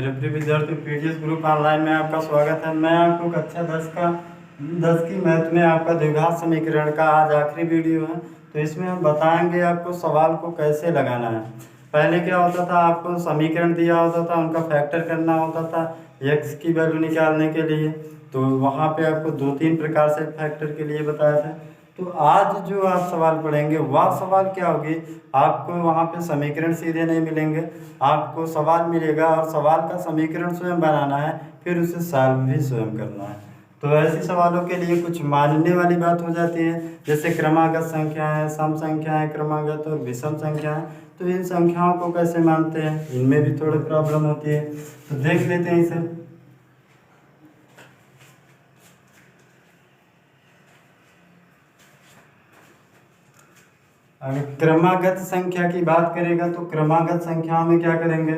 मेरे प्रिय विद्यार्थी पीडीएस ग्रुप ऑनलाइन में आपका स्वागत है। मैं आपको कक्षा 10 की मैथ में आपका द्विघात समीकरण का आज आखिरी वीडियो है। तो इसमें हम बताएंगे आपको सवाल को कैसे लगाना है। पहले क्या होता था, आपको समीकरण दिया होता था, उनका फैक्टर करना होता था एक्स की वैल्यू निकालने के लिए। तो वहाँ पे आपको 2-3 प्रकार से फैक्टर के लिए बताया था। तो आज जो आप सवाल पढ़ेंगे वह सवाल क्या होगी, आपको वहाँ पे समीकरण सीधे नहीं मिलेंगे, आपको सवाल मिलेगा और सवाल का समीकरण स्वयं बनाना है, फिर उसे सॉल्व भी स्वयं करना है। तो ऐसे सवालों के लिए कुछ मानने वाली बात हो जाती है, जैसे क्रमागत संख्याएं, सम संख्याएं, क्रमागत और विषम संख्याएं। तो इन संख्याओं को कैसे मानते हैं, इनमें भी थोड़ी प्रॉब्लम होती है। तो देख लेते हैं इसे। अगर क्रमागत संख्या की बात करेगा तो क्रमागत संख्याओं में क्या करेंगे,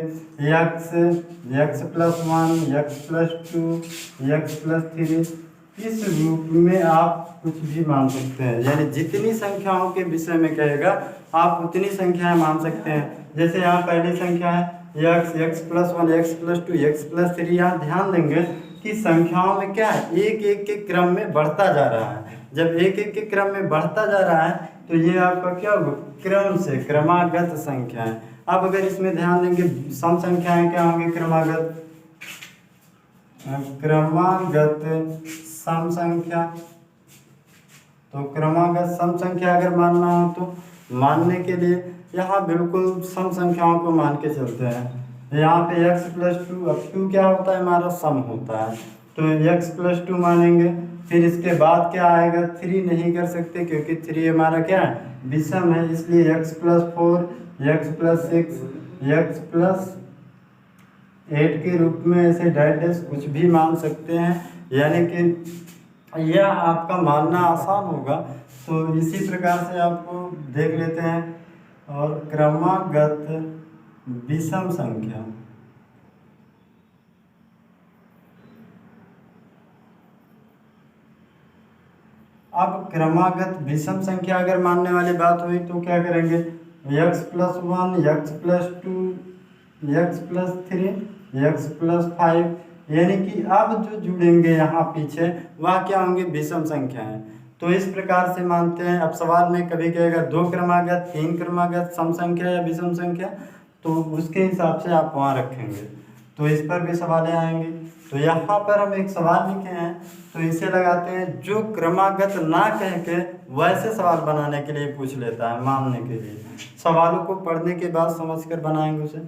x+1, x+2, x+3 इस रूप में आप कुछ भी मान सकते हैं। यानी जितनी संख्याओं के विषय में कहेगा आप उतनी संख्याएं मान सकते हैं। जैसे यहाँ पहली संख्या है x, x+1, x+2, x+3। यहाँ ध्यान देंगे कि संख्याओं में क्या है, एक एक के क्रम में बढ़ता जा रहा है। जब एक एक के क्रम में बढ़ता जा रहा है तो ये आपका क्या होगा, क्रम से क्रमागत संख्याएं। अब अगर इसमें ध्यान देंगे सम संख्याएं क्या होंगी, क्रमागत सम संख्या। तो क्रमागत सम संख्या अगर मानना हो तो मानने के लिए यहाँ बिल्कुल सम संख्याओं को मान के चलते हैं। यहाँ पे x+2, अब 2 क्या होता है, हमारा सम होता है, तो x+2 मानेंगे। फिर इसके बाद क्या आएगा, 3 नहीं कर सकते क्योंकि 3 हमारा क्या है, विषम है, इसलिए x+4, x+6, x+8 के रूप में ऐसे डायरेक्ट कुछ भी मान सकते हैं। यानी कि यह आपका मानना आसान होगा। तो इसी प्रकार से आपको देख लेते हैं। और क्रमागत विषम संख्या, अब क्रमागत विषम संख्या अगर मानने वाली बात हुई तो क्या करेंगे, x+1, x+2, x+3, x+5। यानी कि अब जो जुड़ेंगे यहाँ पीछे वह क्या होंगे, विषम संख्याएं। तो इस प्रकार से मानते हैं। अब सवाल में कभी कहेगा 2 क्रमागत, 3 क्रमागत, सम संख्या या विषम संख्या, तो उसके हिसाब से आप वहाँ रखेंगे। तो इस पर भी सवाल आएंगे। तो यहाँ पर हम एक सवाल लिखे हैं, तो इसे लगाते हैं। जो क्रमागत ना कह के वैसे सवाल बनाने के लिए पूछ लेता है, मानने के लिए। सवालों को पढ़ने के बाद समझकर बनाएंगे उसे।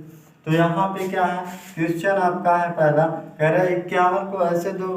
तो यहाँ पे क्या है, क्वेश्चन आपका है पहला, कह रहा है 51 को ऐसे दो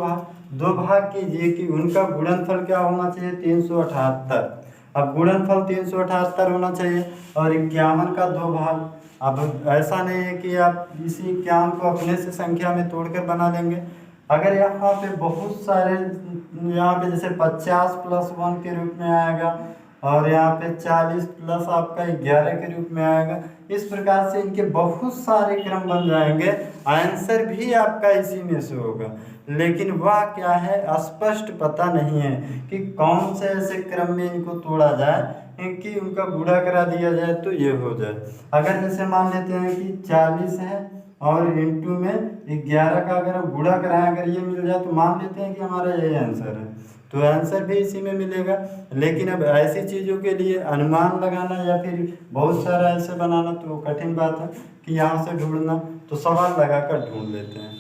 भाग कीजिए कि उनका गुणनफल क्या होना चाहिए, 378। अब गुणनफल 378 होना चाहिए और 51 का 2 भाग। अब ऐसा नहीं है कि आप इसी 51 को अपने से संख्या में तोड़कर बना लेंगे। अगर यहाँ पे बहुत सारे, यहाँ पे जैसे 50+1 के रूप में आएगा और यहाँ पे 40+ आपका 11 के रूप में आएगा। इस प्रकार से इनके बहुत सारे क्रम बन जाएंगे। आंसर भी आपका इसी में से होगा, लेकिन वह क्या है, स्पष्ट पता नहीं है कि कौन से ऐसे क्रम में इनको तोड़ा जाए कि उनका गुणा करा दिया जाए तो ये हो जाए। अगर जैसे मान लेते हैं कि 40 है और इंटू में 11 का अगर हम गुणा कराएं, अगर ये मिल जाए तो मान लेते हैं कि हमारा यही आंसर है। तो आंसर भी इसी में मिलेगा। लेकिन अब ऐसी चीज़ों के लिए अनुमान लगाना या फिर बहुत सारा ऐसे बनाना तो कठिन बात है कि यहाँ से ढूंढना, तो सवाल लगाकर ढूंढ लेते हैं।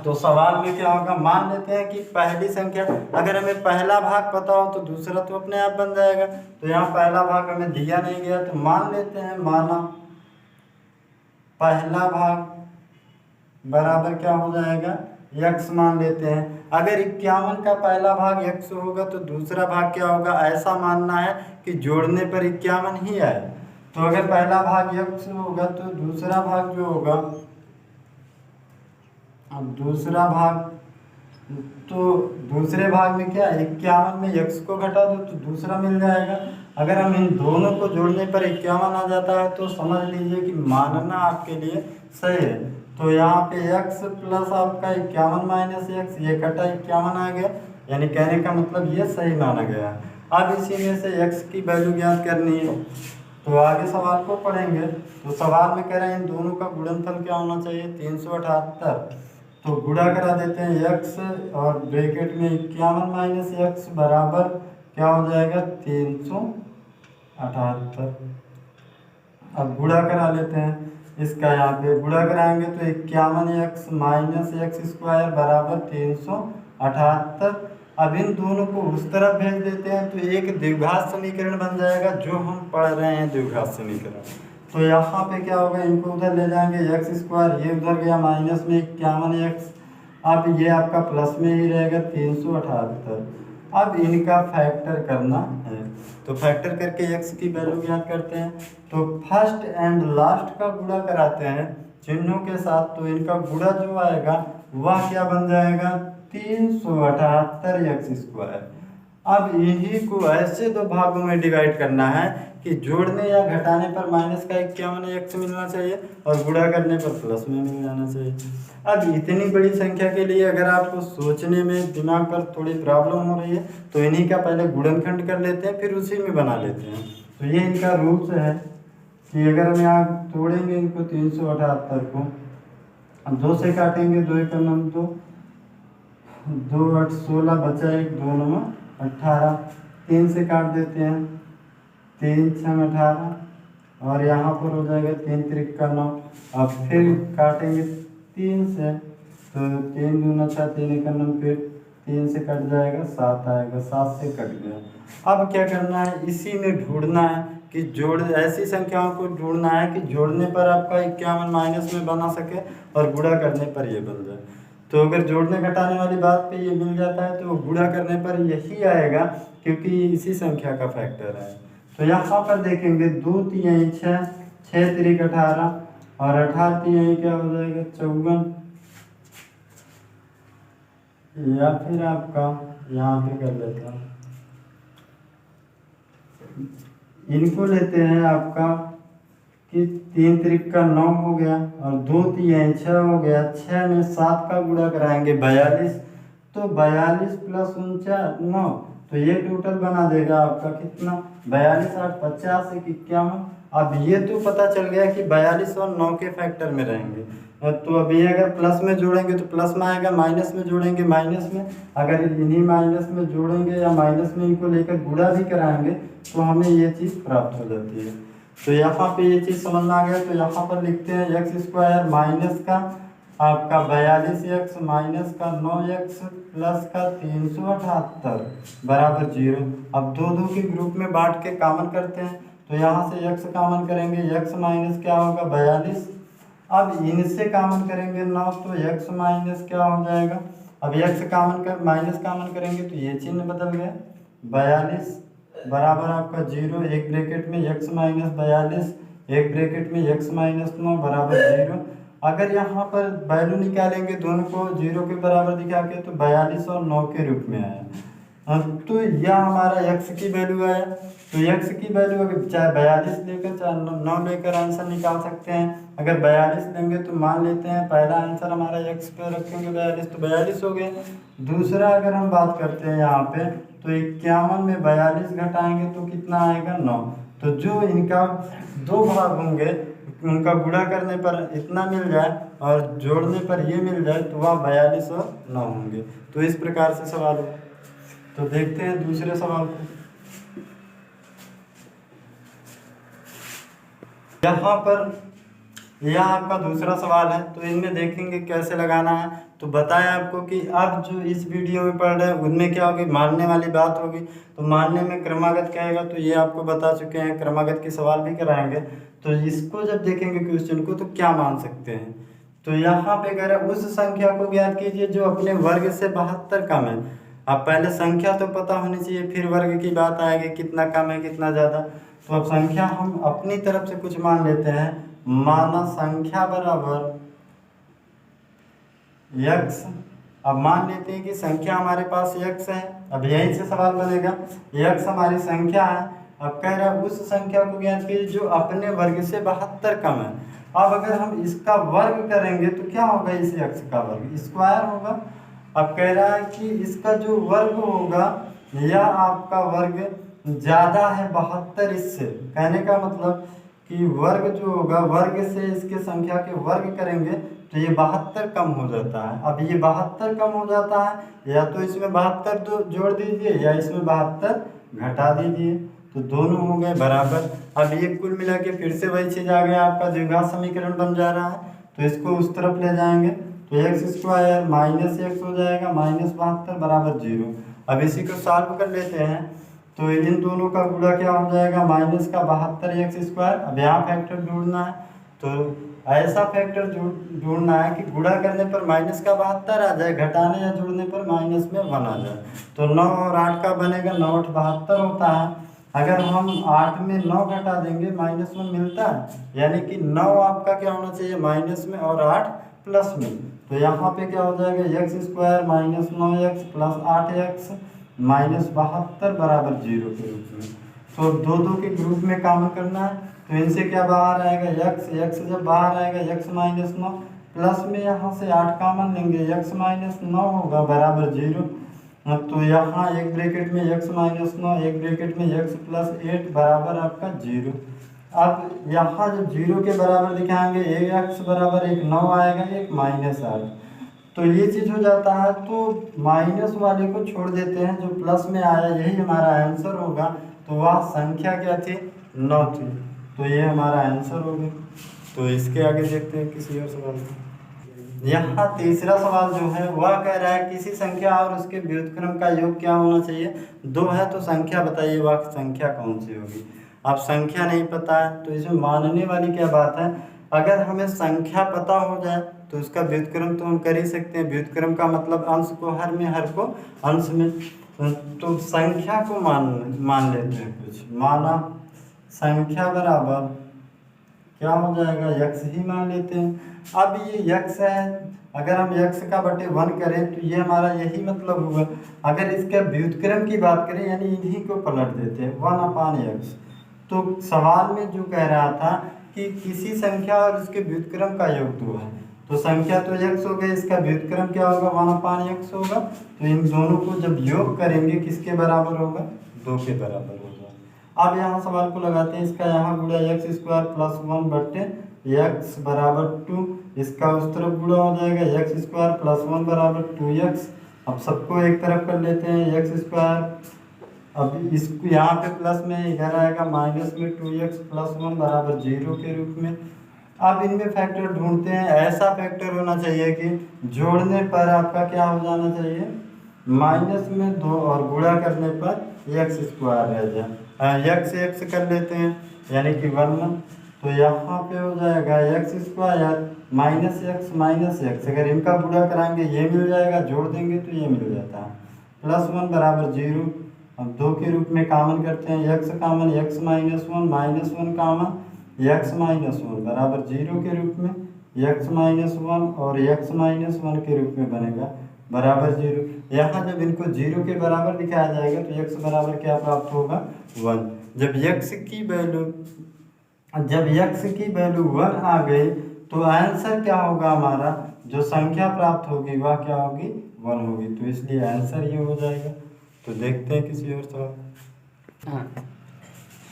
तो सवाल में क्या होगा, मान लेते हैं कि पहली संख्या, अगर हमें पहला भाग पता हो तो दूसरा तो अपने आप बन जाएगा। तो यहाँ पहला भाग हमें दिया नहीं गया, तो मान लेते हैं, माना पहला भाग बराबर क्या हो जाएगा, x मान लेते हैं। अगर 51 का पहला भाग x होगा तो दूसरा भाग क्या होगा, ऐसा मानना है कि जोड़ने पर 51 ही आए। तो अगर पहला भाग x होगा तो दूसरा भाग जो होगा, अब दूसरा भाग, तो दूसरे भाग में क्या, 51 में x को घटा दो तो दूसरा मिल जाएगा। अगर हम इन दोनों को जोड़ने पर 51 आ जाता है तो समझ लीजिए कि मानना आपके लिए सही है। तो यहाँ पे x प्लस आपका 51 माइनस x, ये कटा 51 आ गया, यानी कहने का मतलब ये सही माना गया। अब इसी में से x की वैल्यू ज्ञात करनी है। तो आगे सवाल को पढ़ेंगे। तो सवाल में कह रहे हैं इन दोनों का गुणनफल क्या होना चाहिए, 378। तो गुणा करा देते हैं x और ब्रैकेट में 51 माइनस एक्स बराबर क्या हो जाएगा 378। अब गुणा करा लेते हैं इसका, यहाँ पे गुणा कराएंगे तो 51x माइनस एक्स स्क्वायर बराबर 378। अब इन दोनों को उस तरफ भेज देते हैं तो एक द्विघात समीकरण बन जाएगा जो हम पढ़ रहे हैं द्विघात समीकरण। तो यहाँ पे क्या होगा, इनको उधर ले जाएंगे एक्स स्क्वायर, ये उधर गया माइनस में 51x, अब ये आपका प्लस में ही रहेगा 378। अब इनका फैक्टर करना है तो फैक्टर करके x की वैल्यू ज्ञात करते हैं। तो फर्स्ट एंड लास्ट का गुणा कराते हैं चिन्हों के साथ, तो इनका गुणा जो आएगा वह क्या बन जाएगा 378 एक्स स्क्वायर। अब इन्हीं को ऐसे दो भागों में डिवाइड करना है कि जोड़ने या घटाने पर माइनस का 51 एक्स मिलना चाहिए और गुणा करने पर प्लस में मिल जाना चाहिए। अब इतनी बड़ी संख्या के लिए अगर आपको सोचने में दिमाग पर थोड़ी प्रॉब्लम हो रही है तो इन्हीं का पहले गुणनखंड कर लेते हैं, फिर उसी में बना लेते हैं। तो ये इनका रूल्स है कि अगर हम यहाँ तोड़ेंगे इनको 378 को, 2 से काटेंगे, 2 एक नम 2, 2 8 16 बचा 1, 2 9 18, 3 से काट देते हैं, 3 6 18 और यहाँ पर हो जाएगा 3 त्रिक का 9। अब फिर काटेंगे 3 से, तो 3 दूना 6, 3 एक नम, फिर 3 से कट जाएगा 7 आएगा, 7 से कट गया। अब क्या करना है, इसी में ढूंढना है कि जोड़ ऐसी संख्याओं को ढूंढना है कि जोड़ने पर आपका 51 माइनस में बना सके और गुणा करने पर ये बन जाए। तो अगर जोड़ने घटाने वाली बात पे ये मिल जाता है तो गुणा करने पर यही आएगा क्योंकि इसी संख्या का फैक्टर है। तो यहाँ पर देखेंगे 2 3 6, 6 त्रिक 18 और 18 3 क्या हो जाएगा 54, या फिर आपका यहाँ पे कर लेता हूँ, इनको लेते हैं आपका कि 3 त्रिक का 9 हो गया और 2 3 6 हो गया, 6 में 7 का गुणा कराएंगे 42, तो 42 प्लस 9, तो ये टोटल बना देगा आपका कितना 42 8 50 1 51। अब ये तो पता चल गया कि 42 और 9 के फैक्टर में रहेंगे। तो अब ये अगर प्लस में जोड़ेंगे तो प्लस में आएगा, माइनस में जोड़ेंगे माइनस में, अगर इन्हीं माइनस में जोड़ेंगे या माइनस में इनको लेकर गुणा भी कराएंगे तो हमें ये चीज़ प्राप्त हो जाती है। तो यहाँ पे ये चीज़ समझ में आ गया। तो यहाँ पर लिखते हैं एक्स स्क्वायर माइनस का आपका 42x माइनस का 9x प्लस का 378 बराबर 0। अब दो के ग्रुप में बांट के कॉमन करते हैं तो यहाँ से x कॉमन करेंगे, x माइनस क्या होगा 42, अब इनसे कॉमन करेंगे 9 तो x माइनस क्या हो जाएगा, अब x कॉमन कर माइनस कॉमन करेंगे तो ये चिन्ह बदल गया, 42 बराबर आपका 0, एक ब्रैकेट में x माइनस 42, एक ब्रैकेट में x माइनस 9 बराबर 0। अगर यहाँ पर वैल्यू निकालेंगे दोनों को 0 के बराबर दिखा के तो 42 और 9 के रूप में आया। तो यह हमारा x की वैल्यू आया। तो x की वैल्यू अगर चाहे 42 लेकर चाहे 9 लेकर आंसर निकाल सकते हैं। अगर 42 लेंगे तो मान लेते हैं पहला आंसर हमारा x पे रखेंगे 42, तो 42 हो गए। दूसरा अगर हम बात करते हैं यहाँ पे तो 51 में 42 घटाएंगे तो कितना आएगा 9। तो जो इनका दो भाग होंगे उनका गुणा करने पर इतना मिल जाए और जोड़ने पर ये मिल जाए तो वह 42 और 9 होंगे। तो इस प्रकार से सवाल हो। तो देखते हैं दूसरे सवाल को। यहाँ पर यह आपका दूसरा सवाल है। तो इनमें देखेंगे कैसे लगाना है। तो बताया आपको कि अब जो इस वीडियो में पढ़ रहे हैं उनमें क्या होगी, मानने वाली बात होगी। तो मानने में क्रमागत क्या आएगा तो ये आपको बता चुके हैं, क्रमागत के सवाल भी कराएंगे। तो इसको जब देखेंगे क्वेश्चन को तो क्या मान सकते हैं। तो यहाँ पे कह रहे हैं उस संख्या को ज्ञात कीजिए जो अपने वर्ग से 72 कम है। अब पहले संख्या तो पता होनी चाहिए, फिर वर्ग की बात आएगी कितना कम है कितना ज़्यादा। तो अब संख्या हम अपनी तरफ से कुछ मान लेते हैं। माना संख्या बराबर x। अब मान लेते हैं कि संख्या हमारे पास x है। अब यहीं से सवाल बनेगा, x हमारी संख्या है। अब कह रहा है उस संख्या को ज्ञात कीजिए जो अपने वर्ग से 72 कम है। अब अगर हम इसका वर्ग करेंगे तो क्या होगा, इस x का वर्ग स्क्वायर होगा। अब कह रहा है कि इसका जो वर्ग होगा या आपका वर्ग ज़्यादा है 72 इससे। कहने का मतलब कि वर्ग जो होगा, वर्ग से इसके संख्या के वर्ग करेंगे तो ये 72 कम हो जाता है। अब ये 72 कम हो जाता है, या तो इसमें 72 जोड़ दीजिए या इसमें 72 घटा दीजिए, तो दोनों हो गए बराबर। अब ये कुल मिला के फिर से वही चीज़ आ गया, आपका द्विघात समीकरण बन जा रहा है। तो इसको उस तरफ ले जाएंगे तो x² माइनस एक्स हो जाएगा, -72 बराबर 0। अब इसी को सॉल्व कर लेते हैं तो इन दोनों का गुणा क्या हो जाएगा, -72x²। अब यहाँ फैक्टर ढूंढना है, तो ऐसा फैक्टर ढूंढना है कि गुणा करने पर -72 आ जाए, घटाने या जोड़ने पर माइनस में 1 आ जाए। तो 9 और 8 का बनेगा, 9 8 72 होता है। अगर हम 8 में 9 घटा देंगे -1 मिलता है, यानी कि 9 आपका क्या होना चाहिए माइनस में और 8 प्लस में। तो यहाँ पे क्या हो जाएगा, x² minus 9x plus 8x -72 बराबर 0 के रूप में। तो दो दो के ग्रुप में काम करना है, तो इनसे क्या बाहर आएगा x जब बाहर आएगा x -9 प्लस में यहाँ से 8 कामन लेंगे, x -9 होगा बराबर 0। तो यहाँ एक ब्रैकेट में x -9, एक ब्रैकेट में x + 8 बराबर आपका 0। अब यहाँ जब 0 के बराबर दिखाएंगे, एक x बराबर एक 9 आएगा, एक -8, तो ये चीज़ हो जाता है। तो माइनस वाले को छोड़ देते हैं, जो प्लस में आया यही हमारा आंसर होगा। तो वह संख्या क्या थी, 9 थी, तो ये हमारा आंसर हो गया। तो इसके आगे देखते हैं किसी और सवाल को। यहाँ तीसरा सवाल जो है वह कह रहा है किसी संख्या और उसके व्युत्क्रम का योग क्या होना चाहिए। 2 है तो संख्या बताइए, वह संख्या कौन सी होगी। अब संख्या नहीं पता है तो इसमें मानने वाली क्या बात है, अगर हमें संख्या पता हो जाए तो उसका व्युत्क्रम तो हम कर ही सकते हैं। व्युत्क्रम का मतलब अंश को हर में, हर को अंश में। तो संख्या को मान लेते हैं, कुछ माना संख्या बराबर क्या हो जाएगा, x ही मान लेते हैं। अब ये x है, अगर हम x का बटे 1 करें तो ये हमारा यही मतलब हुआ। अगर इसके व्युत्क्रम की बात करें यानी इन्हीं को पलट देते हैं 1/x। तो सवाल में जो कह रहा था कि किसी संख्या और उसके व्युत्क्रम का योग 2 है, तो संख्या तो x हो गई, इसका व्युत्क्रम क्या होगा 1/x होगा। तो इन दोनों को जब योग करेंगे किसके बराबर होगा, 2 के बराबर होगा। अब यहाँ सवाल को लगाते हैं, इसका यहाँ गुणा x² + 1 बटे x बराबर 2, इसका उस तरफ गुणा हो जाएगा x² + 1 बराबर 2x। अब सबको एक तरफ कर लेते हैं x²। अब इसको यहाँ पे प्लस में इधर आएगा माइनस में 2x + 1 बराबर 0 के रूप में। अब इनमें फैक्टर ढूंढते हैं, ऐसा फैक्टर होना चाहिए कि जोड़ने पर आपका क्या हो जाना चाहिए, माइनस में 2 और गुणा करने पर x² रह जाए। x कर लेते हैं यानी कि 1। तो यहाँ पे हो जाएगा x² -x। अगर इनका गुणा कराएंगे ये मिल जाएगा, जोड़ देंगे तो ये मिल जाता है, +1 बराबर 0। अब 2 के रूप में कॉमन करते हैं, x common, x -1 common, x -1 बराबर 0 के रूप में, x -1 और x -1 के रूप में बनेगा बराबर 0। यहाँ जब इनको 0 के बराबर दिखाया जाएगा तो x बराबर क्या प्राप्त होगा, 1। जब x की वैल्यू 1 आ गई तो आंसर क्या होगा, हमारा जो संख्या प्राप्त होगी वह क्या होगी, 1 होगी। तो इसलिए आंसर ये हो जाएगा। तो देखते हैं किसी और सवाल।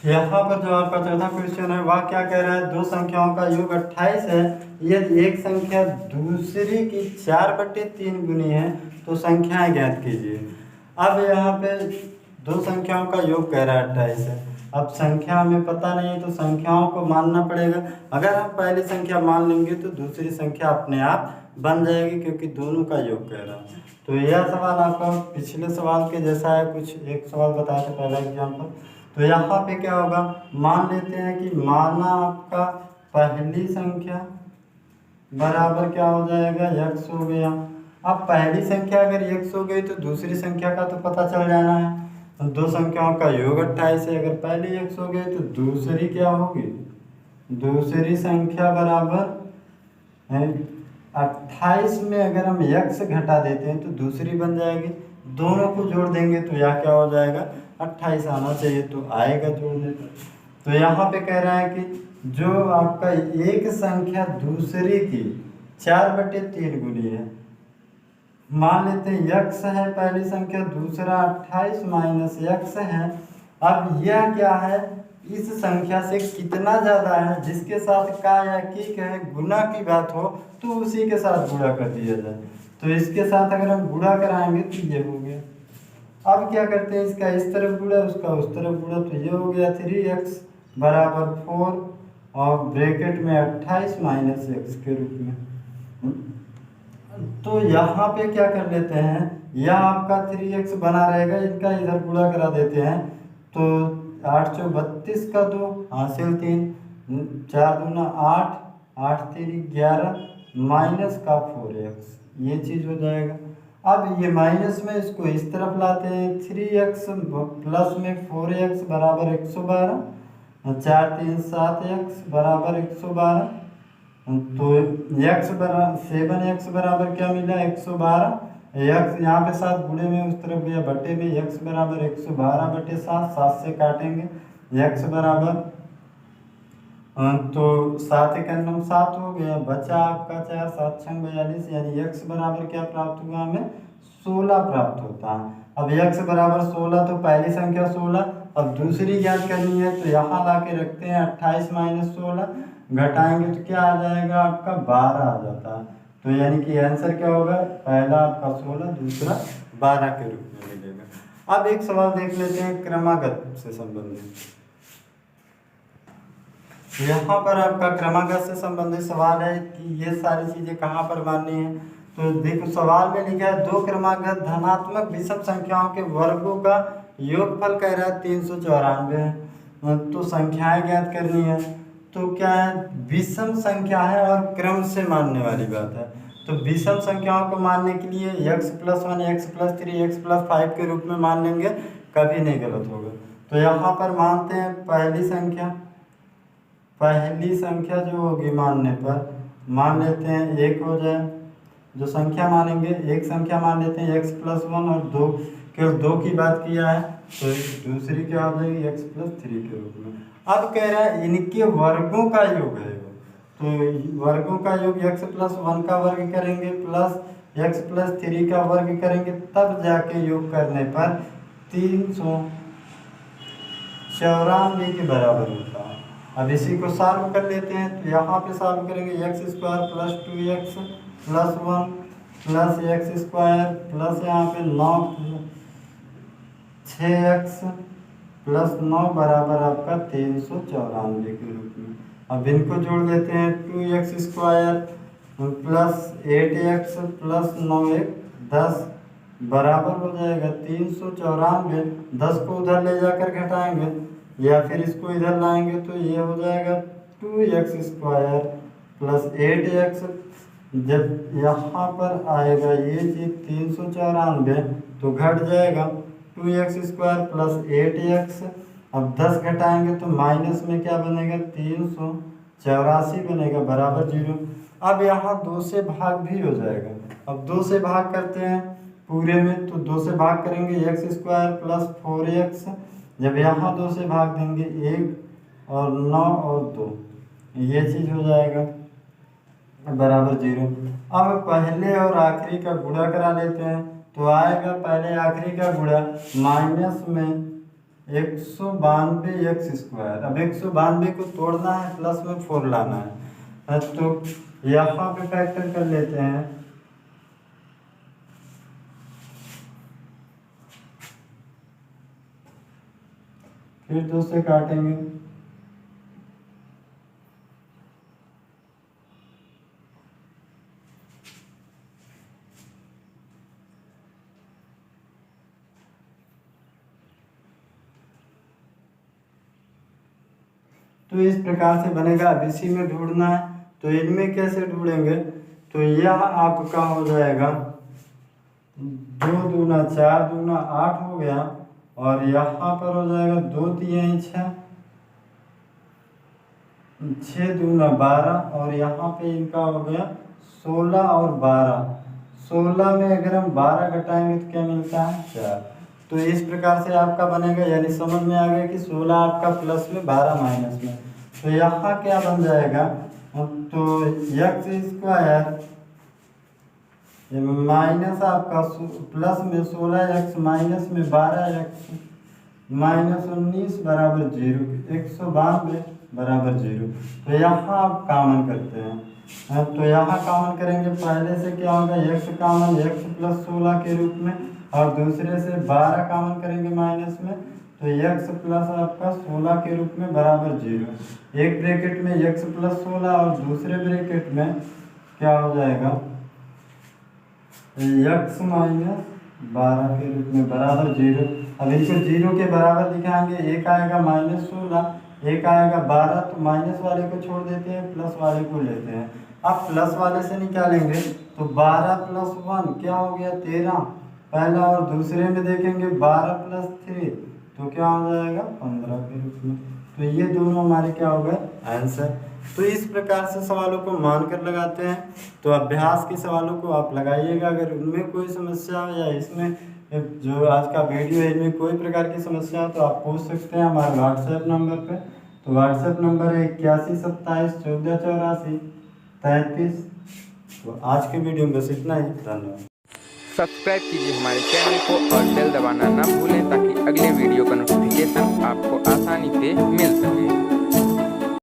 यहाँ पर जो आपका चौथा क्वेश्चन है वह क्या कह रहा है, दो संख्याओं का योग 28 है, यदि एक संख्या दूसरी की 4/3 गुनी है तो संख्याएं ज्ञात कीजिए। अब यहाँ पे दो संख्याओं का योग कह रहा है 28 है। अब संख्या हमें पता नहीं है तो संख्याओं को मानना पड़ेगा। अगर हम पहली संख्या मान लेंगे तो दूसरी संख्या अपने आप बन जाएगी, क्योंकि दोनों का योग कह रहा है। तो यह सवाल आपका पिछले सवाल के जैसा है, कुछ एक सवाल बताया था पहला एग्जाम्पल। तो यहाँ पे क्या होगा, मान लेते हैं कि माना आपका पहली संख्या बराबर क्या हो जाएगा, x हो गया। अब पहली संख्या अगर x हो गई तो दूसरी संख्या का तो पता चल जाना है। तो दो संख्याओं का योग 28 है, अगर पहली x हो गई तो दूसरी क्या होगी, दूसरी संख्या बराबर 28 में अगर हम x घटा देते हैं तो दूसरी बन जाएगी। दोनों को जोड़ देंगे तो यह क्या हो जाएगा, 28 आना चाहिए, तो आएगा जोड़ने पर। तो यहाँ पे कह रहा है कि जो आपका एक संख्या दूसरी की 4/3 गुनी है, मान लेते हैं x है पहली संख्या, दूसरा 28 - x है। अब यह क्या है, इस संख्या से कितना ज़्यादा है जिसके साथ का या की है गुना की बात हो तो उसी के साथ गुणा कर दिया जाए। तो इसके साथ अगर हम गुणा कराएंगे तो ये हो गया। अब क्या करते हैं, इसका इस तरफ गुणा उसका उस तरफ गुणा, तो ये हो गया 3x बराबर 4 और ब्रैकेट में 28 माइनस x के रूप में। तो यहाँ पे क्या कर लेते हैं, यह आपका 3x बना रहेगा, इनका इधर गुणा करा देते हैं। तो 8 चौ 32 का 2 हासिल 3, 4 दूना 8, 8 3 11 माइनस का 4x, ये चीज़ हो जाएगा। अब ये माइनस में इसको इस तरफ लाते हैं, 3x प्लस में 4x बराबर 112, 4 3 7x बराबर 112, तो x बराबर 7x बराबर क्या मिला 112, x यहाँ पे 7 गुणे में उस तरफ गया बटे में, x बराबर 112 बटे 7, 7 से काटेंगे x बराबर तो 7 एकम 7 हो गया, बचा आपका 4 7 6 42, यानी x बराबर क्या प्राप्त हुआ हमें 16 प्राप्त होता है। अब x बराबर 16 तो पहली संख्या 16, अब दूसरी ज्ञात करनी है तो यहाँ ला के रखते हैं 28 माइनस 16, घटाएंगे तो क्या आ जाएगा आपका 12 आ जाता है। तो यानी कि आंसर क्या होगा, पहला आपका 16 दूसरा 12 के रूप में मिलेगा। अब एक सवाल देख लेते हैं क्रमागत से संबंधित। यहाँ पर आपका क्रमागत से संबंधित सवाल है कि ये सारी चीज़ें कहाँ पर माननी है। तो देखो सवाल में लिखा है दो क्रमागत धनात्मक विषम संख्याओं के वर्गों का योगफल कह रहा है 394 है। तो संख्याएं ज्ञात करनी है, तो क्या है विषम संख्या है और क्रम से मानने वाली बात है। तो विषम संख्याओं को मानने के लिए x + 1 x + 3 x + 5 के रूप में मान लेंगे, कभी नहीं गलत होगा। तो यहाँ पर मानते हैं पहली संख्या जो होगी मानने पर मान लेते हैं 1 हो जाए, जो संख्या मानेंगे एक संख्या मान लेते हैं x + 1 और 2, केवल 2 की बात किया है तो दूसरी क्या हो जाएगी x + 3 के रूप में। अब कह रहा है इनके वर्गों का योग है, तो वर्गों का योग x + 1 का वर्ग करेंगे प्लस x + 3 का वर्ग करेंगे, तब जाके योग करने पर 394 के बराबर होता है। अब इसी को सॉल्व कर लेते हैं, तो यहाँ पे सॉल्व करेंगे x² + 2x + 1 plus x² plus यहाँ पे 9 6x + 9 बराबर आपका 394 के रूप में। अब इनको जोड़ देते हैं 2x² प्लस 8x प्लस 9 10 बराबर हो जाएगा 394। 10 को उधर ले जाकर घटाएंगे या फिर इसको इधर लाएंगे तो ये हो जाएगा 2x² प्लस 8x, जब यहाँ पर आएगा ये चीज 394 तो घट जाएगा 2x² प्लस 8x। अब 10 घटाएंगे तो माइनस में क्या बनेगा 384 बनेगा बराबर 0। अब यहाँ 2 से भाग भी हो जाएगा। अब 2 से भाग करते हैं पूरे में, तो 2 से भाग करेंगे x² प्लस 4x, जब यहाँ 2 से भाग देंगे 1 और 9 और 2, ये चीज़ हो जाएगा बराबर 0। अब पहले और आखिरी का गुणा करा लेते हैं, तो आएगा पहले आखिरी का गुणा माइनस में 192x²। अब 192 को तोड़ना है प्लस में 4 लाना है, तो यहाँ पे फैक्टर कर लेते हैं। फिर 2 से काटेंगे, तो इस प्रकार से बनेगा। अब इसी में ढूंढना है, तो इनमें कैसे ढूंढेंगे, तो यह आपका हो जाएगा 2 दूना 4 दूना 8 हो गया, और यहाँ पर हो जाएगा 2 3 6, 6 दूना 12, और यहाँ पे इनका हो गया 16 और 12। 16 में अगर हम 12 घटाएंगे तो क्या मिलता है 4। तो इस प्रकार से आपका बनेगा, यानी समझ में आ गया कि 16 आपका प्लस में 12 माइनस में। तो यहाँ क्या बन जाएगा, तो x² माइनस आपका प्लस में 16x माइनस में 12x -19 बराबर 0, 192 बराबर 0। तो यहाँ आप कॉमन करते हैं। तो यहाँ कॉमन करेंगे, पहले से क्या होगा, x कॉमन, x प्लस 16 के रूप में, और दूसरे से 12 कॉमन करेंगे माइनस में, तो x प्लस आपका 16 के रूप में बराबर 0। एक ब्रैकेट में x प्लस 16 और दूसरे ब्रैकेट में क्या हो जाएगा, x माइनस 12 के रूप में बराबर 0। अब इनको 0 के बराबर दिखाएंगे, एक आएगा -16, एक आएगा 12, तो माइनस वाले को छोड़ देते हैं, प्लस वाले को लेते हैं। अब प्लस वाले से निकालेंगे तो 12 प्लस 1 क्या हो गया, 13, पहला, और दूसरे में देखेंगे 12 प्लस 3 तो क्या हो जाएगा, 15 के रूप में। तो ये दोनों हमारे क्या हो गए, आंसर। तो इस प्रकार से सवालों को मानकर लगाते हैं। तो अभ्यास के सवालों को आप लगाइएगा, अगर उनमें कोई समस्या हो या इसमें जो आज का वीडियो है इनमें कोई प्रकार की समस्या हो तो आप पूछ सकते हैं हमारे व्हाट्सएप नंबर पे। तो व्हाट्सएप नंबर है 81 27 14 84 33। तो आज के वीडियो में बस इतना ही, धन्यवाद। सब्सक्राइब कीजिए हमारे चैनल को और बेल दबाना ना भूलें ताकि अगले वीडियो का नोटिफिकेशन आपको आसानी से